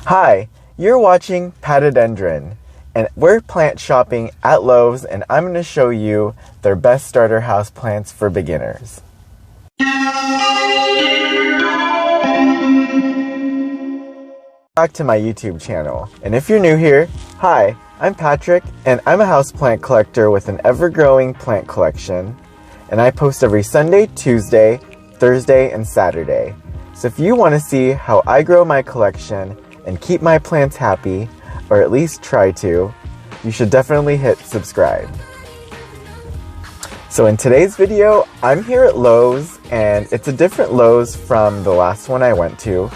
Hi, you're watching Patadendron, and we're plant shopping at Lowe's, and I'm going to show you their best starter house plants for beginners. Back to my YouTube channel, and if you're new here, hi, I'm Patrick, and I'm a houseplant collector with an ever-growing plant collection, and I post every Sunday, Tuesday, Thursday, and Saturday. So if you want to see how I grow my collection and keep my plants happy, or at least try to, you should definitely hit subscribe. So in today's video, I'm here at Lowe's, and it's a different Lowe's from the last one I went to,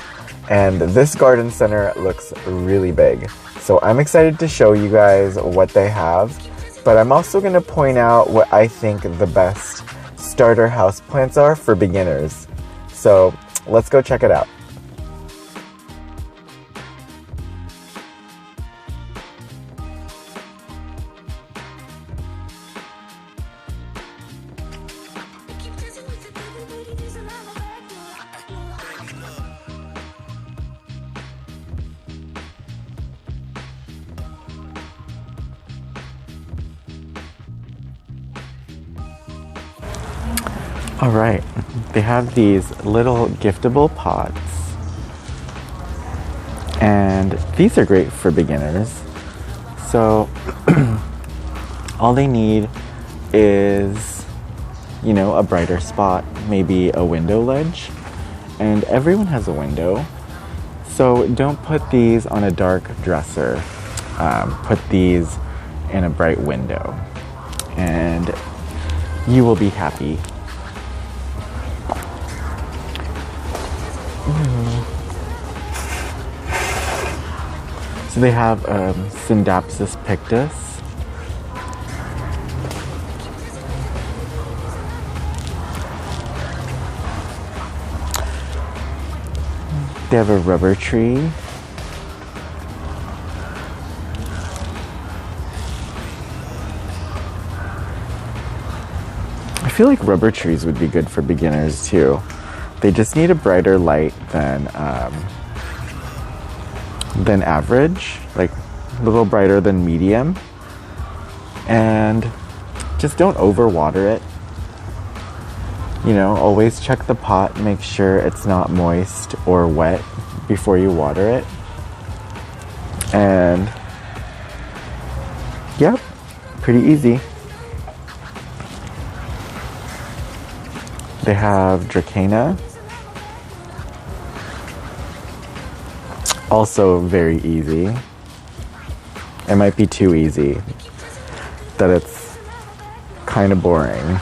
and this garden center looks really big. So I'm excited to show you guys what they have, but I'm also going to point out what I think the best starter house plants are for beginners. So let's go check it out. Alright, they have these little giftable pots, and these are great for beginners. So all they need is, a brighter spot, maybe a window ledge, and everyone has a window. So don't put these on a dark dresser, put these in a bright window, and you will be happy. So they have Syndapsis pictus. They have a rubber tree. I feel like rubber trees would be good for beginners too. They just need a brighter light than average, like a little brighter than medium. And just don't overwater it. Always check the pot, make sure it's not moist or wet before you water it. And yep, pretty easy. They have Dracaena. Also very easy. It might be too easy that it's kind of boring.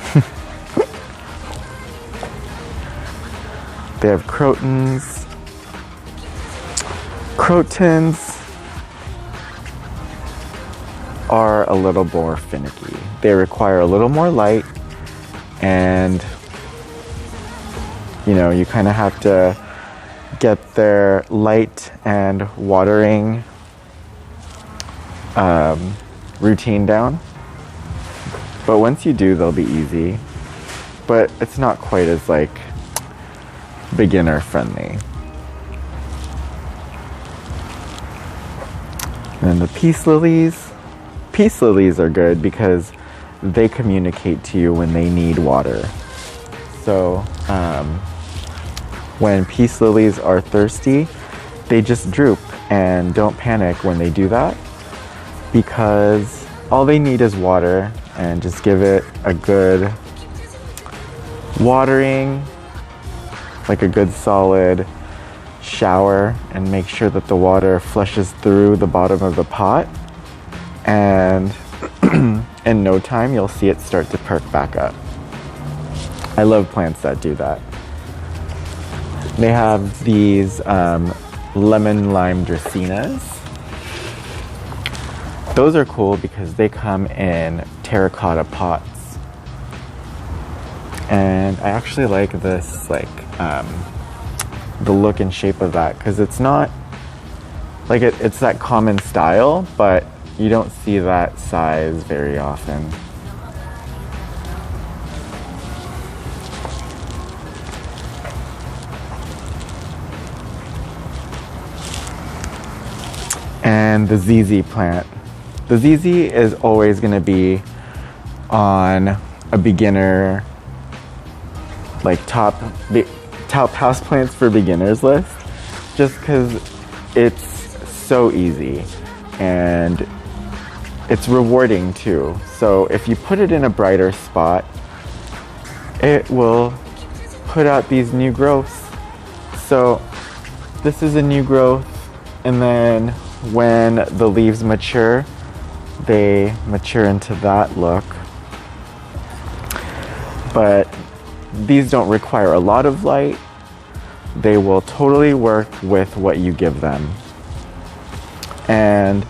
They have Crotons. Crotons are a little more finicky. They require a little more light, and you kind of have to get their light and watering routine down. But once you do, they'll be easy. But it's not quite as beginner friendly. And the peace lilies. Peace lilies are good because they communicate to you when they need water. So when peace lilies are thirsty, they just droop, and don't panic when they do that, because all they need is water, and just give it a good watering, like a good solid shower, and make sure that the water flushes through the bottom of the pot, and in no time you'll see it start to perk back up. I love plants that do that. They have these lemon lime Dracaenas. Those are cool because they come in terracotta pots. And I actually like this, the look and shape of that, because it's not, it's that common style, but you don't see that size very often. And the ZZ plant. The ZZ is always going to be on a beginner, like top houseplants for beginners list, just because it's so easy and it's rewarding too. So if you put it in a brighter spot, it will put out these new growths. So this is a new growth, and then when the leaves mature, they mature into that look. But these don't require a lot of light. They will totally work with what you give them. And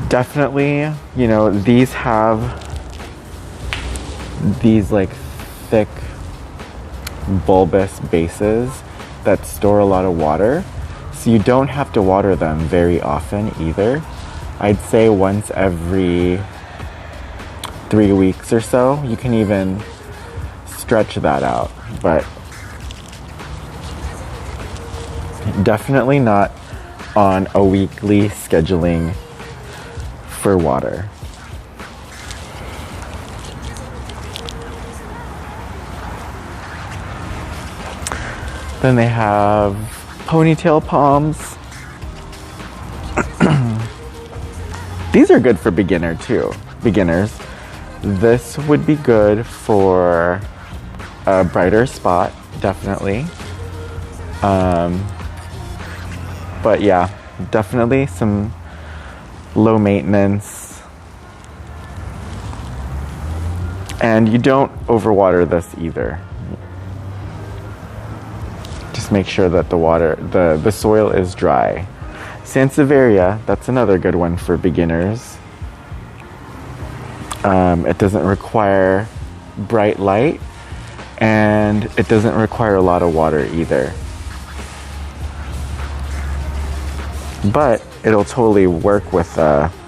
definitely, you know, these have these like thick bulbous bases that store a lot of water. So you don't have to water them very often either. I'd say once every 3 weeks or so. You can even stretch that out, but definitely not on a weekly scheduling for water. Then they have Ponytail Palms. These are good for beginners. This would be good for a brighter spot, definitely. But yeah, definitely some low maintenance. And you don't overwater this either. Just make sure that the soil is dry. Sansevieria, that's another good one for beginners. It doesn't require bright light, and it doesn't require a lot of water either. But it'll totally work with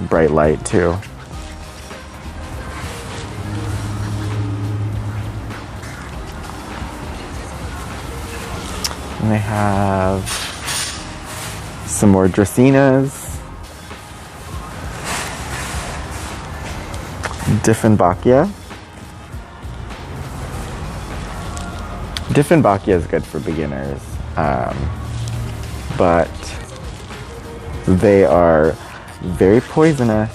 bright light too. And they have some more Dracaenas. Dieffenbachia. Dieffenbachia is good for beginners, but they are very poisonous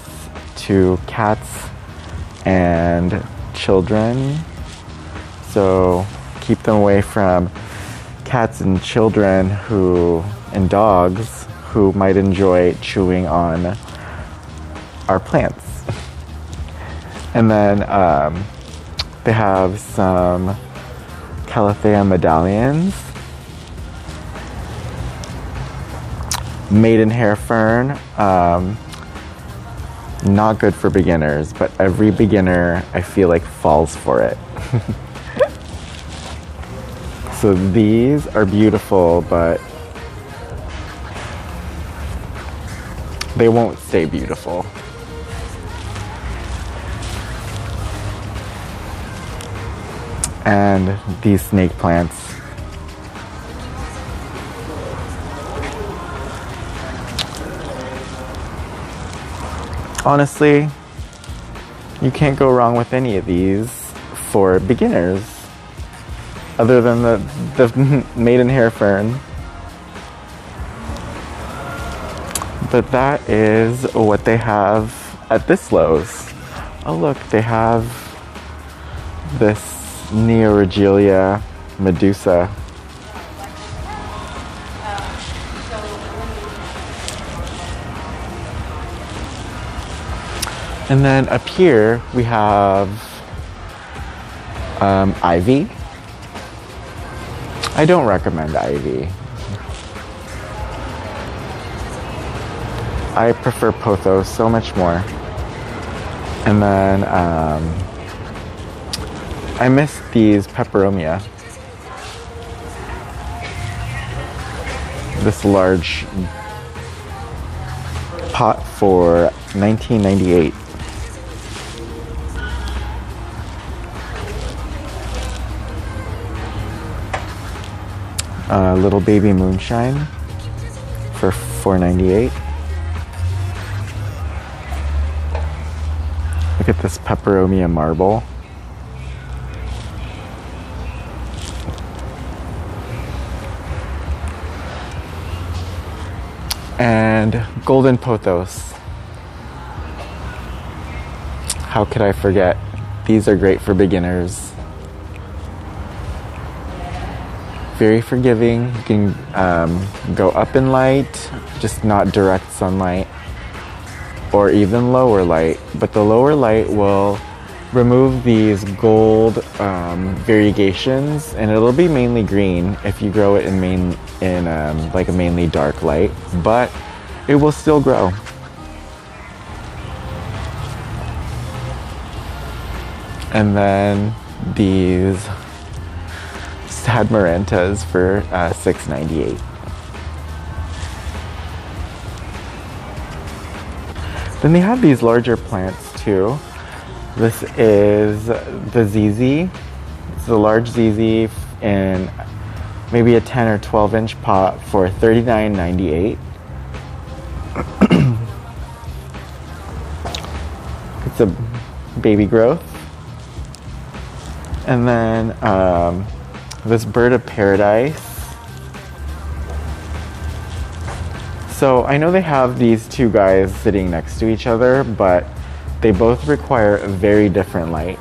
to cats and children. So keep them away from cats and children and dogs who might enjoy chewing on our plants. And then they have some Calathea medallions, Maidenhair Fern, not good for beginners, but every beginner I feel like falls for it. So these are beautiful, but they won't stay beautiful. And these snake plants. Honestly, you can't go wrong with any of these for beginners, other than the Maidenhair Fern. But that is what they have at this Lowe's. Oh look, they have this Neoregelia Medusa. And then up here we have ivy. I don't recommend ivy. I prefer pothos so much more. And then I miss these Peperomia. This large pot for $19.98. Little baby moonshine for $4.98. Look at this Peperomia marble. And golden pothos. How could I forget? These are great for beginners. Very forgiving. You can go up in light, just not direct sunlight, or even lower light. But the lower light will remove these gold variegations, and it'll be mainly green if you grow it in like a mainly dark light, but it will still grow. And then these sad Marantas for $6.98. Then they have these larger plants too. This is the ZZ. It's the large ZZ in maybe a 10 or 12 inch pot for $39.98. It's a baby growth. And then this bird of paradise. So I know they have these two guys sitting next to each other, but they both require a very different light.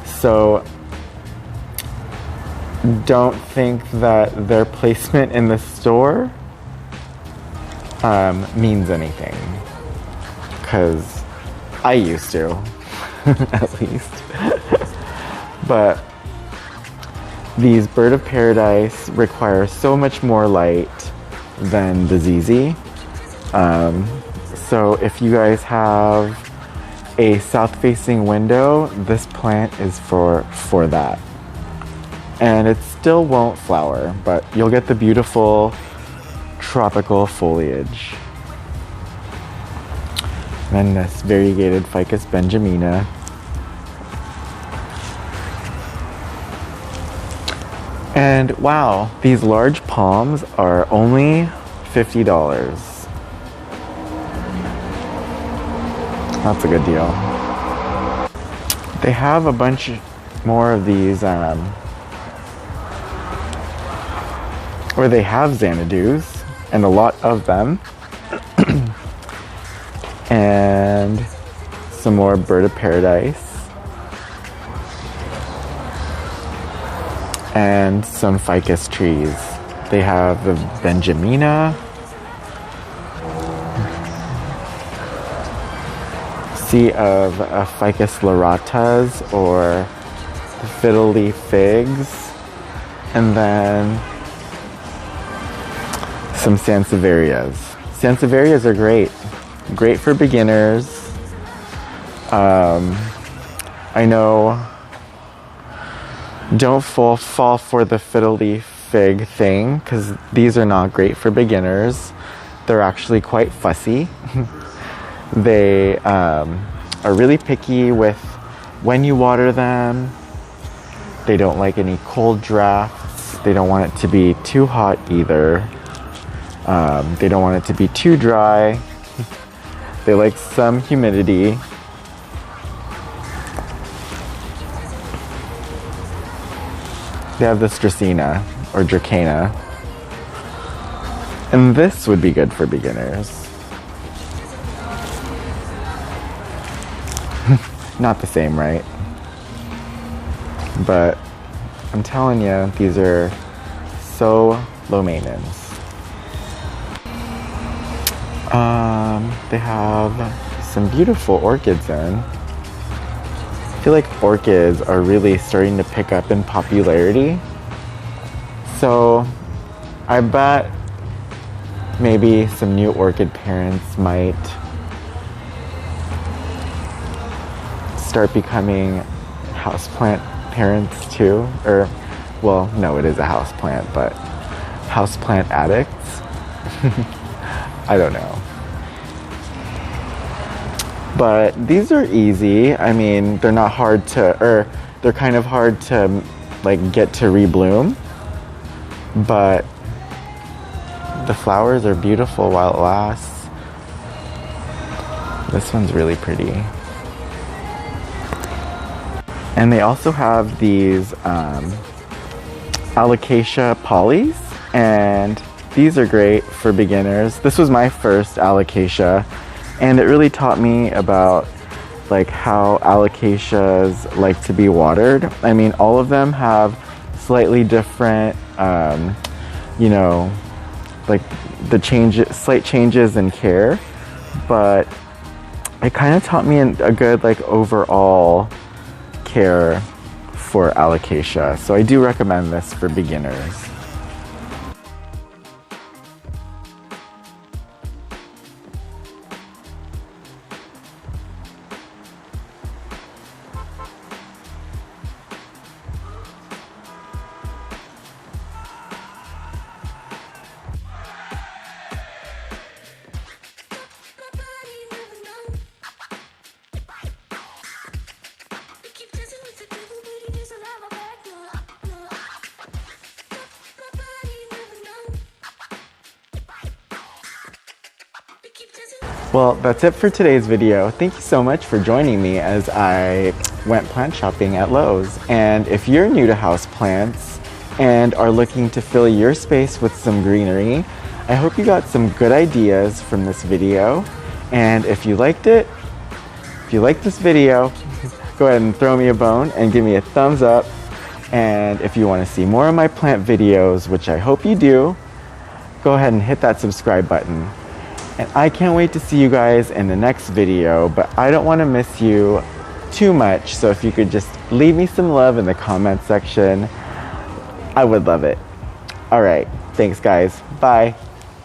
So don't think that their placement in the store means anything, because I used to, at least. But these bird of paradise require so much more light than the ZZ. So if you guys have a south-facing window, this plant is for that. And it still won't flower, but you'll get the beautiful tropical foliage. And then this variegated Ficus benjamina. And wow, these large palms are only $50. That's a good deal. They have a bunch more of these, or they have Xanadu's, and a lot of them. And some more bird of paradise. And some ficus trees. They have the benjamina, sea of ficus liratas, or fiddle leaf figs, and then some sansevierias. Sansevierias are great for beginners. I know. Don't fall for the fiddle leaf fig thing, because these are not great for beginners. They're actually quite fussy. They are really picky with when you water them. They don't like any cold drafts. They don't want it to be too hot either. They don't want it to be too dry. They like some humidity. They have this Dracaena or Dracaena. And this would be good for beginners. Not the same, right? But I'm telling you, these are so low maintenance. They have some beautiful orchids in. I feel like orchids are really starting to pick up in popularity. So I bet maybe some new orchid parents might start becoming houseplant parents too. Or, well, no, it is a houseplant, but houseplant addicts. I don't know. But these are easy. I mean, they're not hard to, or they're kind of hard to like get to rebloom, but the flowers are beautiful while it lasts. This one's really pretty. And they also have these alocasia polys, and these are great for beginners. This was my first alocasia, and it really taught me about like how alocasias like to be watered. I mean, all of them have slightly different, you know, like the slight changes in care, but it kind of taught me a good like overall care for alocasia. So I do recommend this for beginners. Well, that's it for today's video. Thank you so much for joining me as I went plant shopping at Lowe's. And if you're new to houseplants and are looking to fill your space with some greenery, I hope you got some good ideas from this video. And if you liked it, if you liked this video, go ahead and throw me a bone and give me a thumbs up. And if you want to see more of my plant videos, which I hope you do, go ahead and hit that subscribe button. And I can't wait to see you guys in the next video, but I don't want to miss you too much. So if you could just leave me some love in the comment section, I would love it. All right, thanks guys, bye.